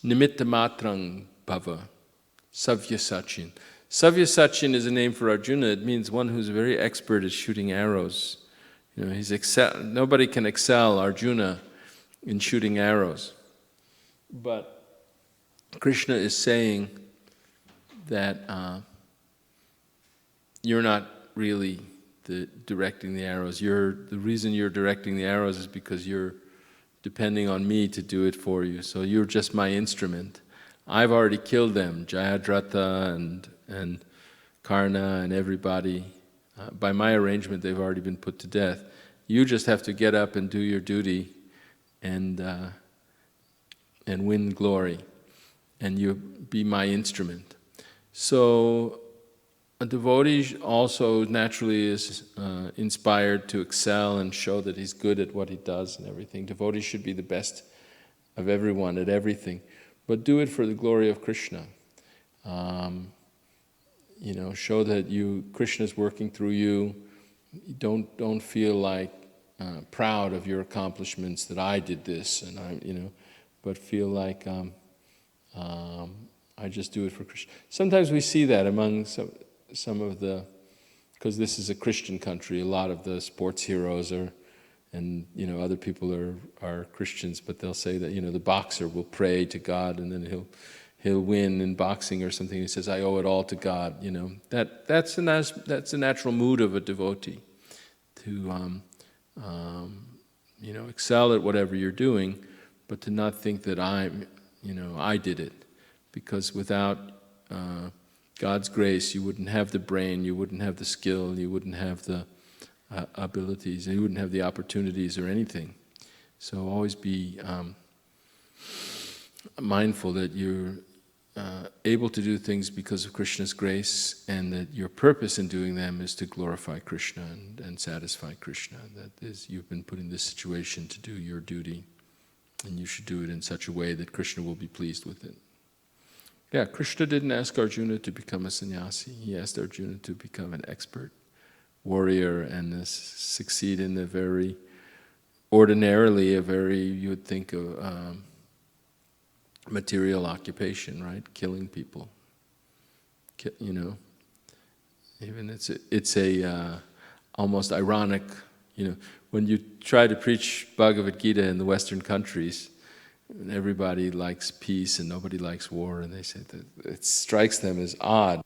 matrang bhava, savyasachin. Savyasachin is a name for Arjuna. It means one who's very expert at shooting arrows. Nobody can excel Arjuna in shooting arrows. But Krishna is saying that you're not really directing the arrows. The reason you're directing the arrows is because you're depending on me to do it for you. So you're just my instrument. I've already killed them, Jayadratha and Karna and everybody. By my arrangement, they've already been put to death. You just have to get up and do your duty and win glory, and you be my instrument. So a devotee also naturally is inspired to excel and show that he's good at what he does and everything. Devotees should be the best of everyone at everything, but do it for the glory of Krishna. Show that Krishna's working through you. Don't feel like proud of your accomplishments that I did this and but feel like I just do it for Krishna. Sometimes we see that among some of the, because this is a Christian country, a lot of the sports heroes and other people are Christians, but they'll say that the boxer will pray to God and then he'll win in boxing or something. He says, I owe it all to God. That's a natural mood of a devotee to excel at whatever you're doing, but to not think that I did it, because without God's grace, you wouldn't have the brain, you wouldn't have the skill, you wouldn't have the abilities, and you wouldn't have the opportunities or anything. So always be mindful that you're able to do things because of Krishna's grace, and that your purpose in doing them is to glorify Krishna and satisfy Krishna. That is, you've been put in this situation to do your duty, and you should do it in such a way that Krishna will be pleased with it. Yeah, Krishna didn't ask Arjuna to become a sannyasi. He asked Arjuna to become an expert warrior and succeed in you would think of material occupation, right? Killing people. Even it's a almost ironic, when you try to preach Bhagavad Gita in the Western countries, everybody likes peace and nobody likes war, and they say that it strikes them as odd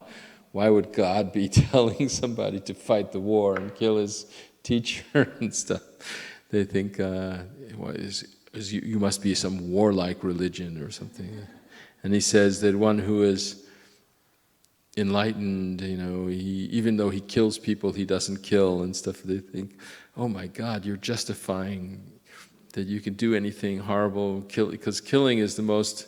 why would God be telling somebody to fight the war and kill his teacher and stuff? They think you must be some warlike religion or something. And he says that one who is enlightened, even though he kills people, he doesn't kill and stuff. They think, oh my God, you're justifying that you can do anything horrible, because killing is the most,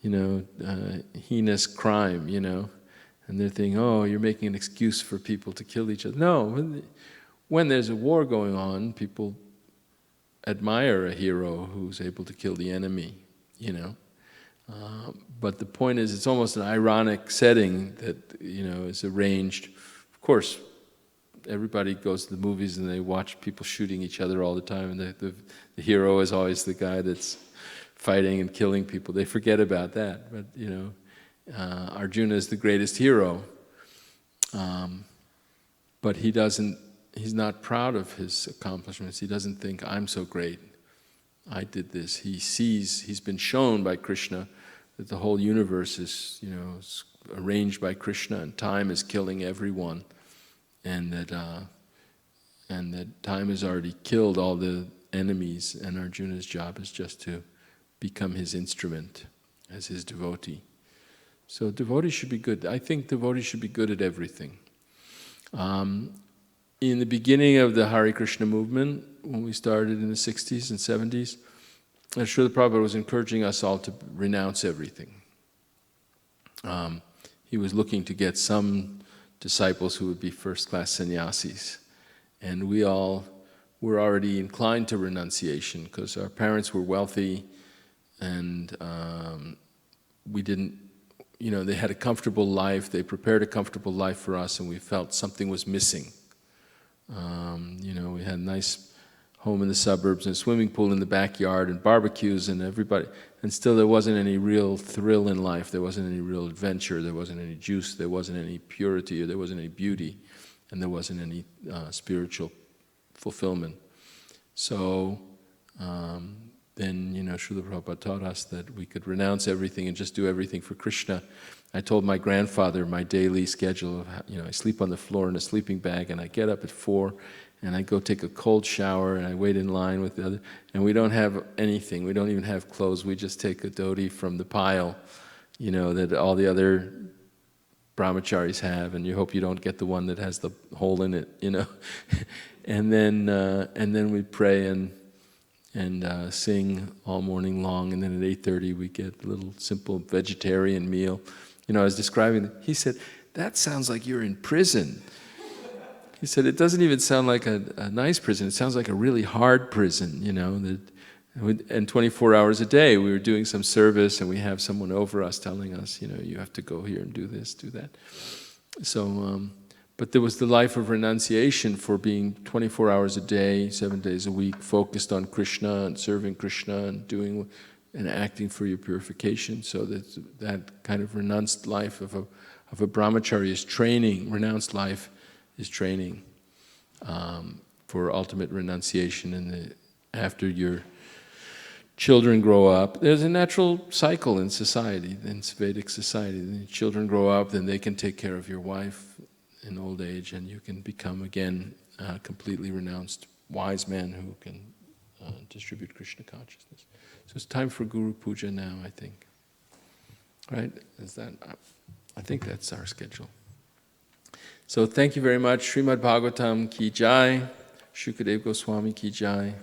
heinous crime, And they're thinking, oh, you're making an excuse for people to kill each other. No, when there's a war going on, people admire a hero who's able to kill the enemy, But the point is, it's almost an ironic setting that, is arranged. Of course, everybody goes to the movies and they watch people shooting each other all the time, and the hero is always the guy that's fighting and killing people. They forget about that, but, Arjuna is the greatest hero, but he's not proud of his accomplishments. He doesn't think, I'm so great, I did this. He's been shown by Krishna that the whole universe is, arranged by Krishna, and time is killing everyone, and that time has already killed all the enemies, and Arjuna's job is just to become his instrument as his devotee. So devotees should be good. I think devotees should be good at everything. In the beginning of the Hare Krishna movement, when we started in the 60s and 70s, Srila Prabhupada was encouraging us all to renounce everything. He was looking to get some disciples who would be first-class sannyasis. And we all were already inclined to renunciation because our parents were wealthy, and we didn't, they had a comfortable life, they prepared a comfortable life for us, and we felt something was missing. We had a nice home in the suburbs and a swimming pool in the backyard and barbecues and everybody, and still there wasn't any real thrill in life, there wasn't any real adventure, there wasn't any juice, there wasn't any purity, or there wasn't any beauty, and there wasn't any spiritual fulfillment. So then, Srila Prabhupada taught us that we could renounce everything and just do everything for Krishna. I told my grandfather my daily schedule of, I sleep on the floor in a sleeping bag, and I get up at 4, and I go take a cold shower, and I wait in line with the other, and we don't have anything, we don't even have clothes, we just take a dhoti from the pile, that all the other brahmacharis have, and you hope you don't get the one that has the hole in it, and then we pray and sing all morning long, and then at 8:30 we get a little simple vegetarian meal. I was describing it. He said, that sounds like you're in prison. He said, it doesn't even sound like a nice prison, it sounds like a really hard prison, and 24 hours a day we were doing some service, and we have someone over us telling us, you have to go here and do this, do that. So, but there was the life of renunciation for being 24 hours a day, 7 days a week, focused on Krishna and serving Krishna and doing and acting for your purification. So that kind of renounced life of a brahmachari is training. Renounced life is training for ultimate renunciation. And after your children grow up, there's a natural cycle in society, in Vedic society. The children grow up, then they can take care of your wife in old age, and you can become again a completely renounced wise man who can distribute Krishna consciousness. So it's time for Guru Puja now, I think. Right? I think that's our schedule. So thank you very much. Srimad Bhagavatam ki jai. Shukadev Goswami ki jai.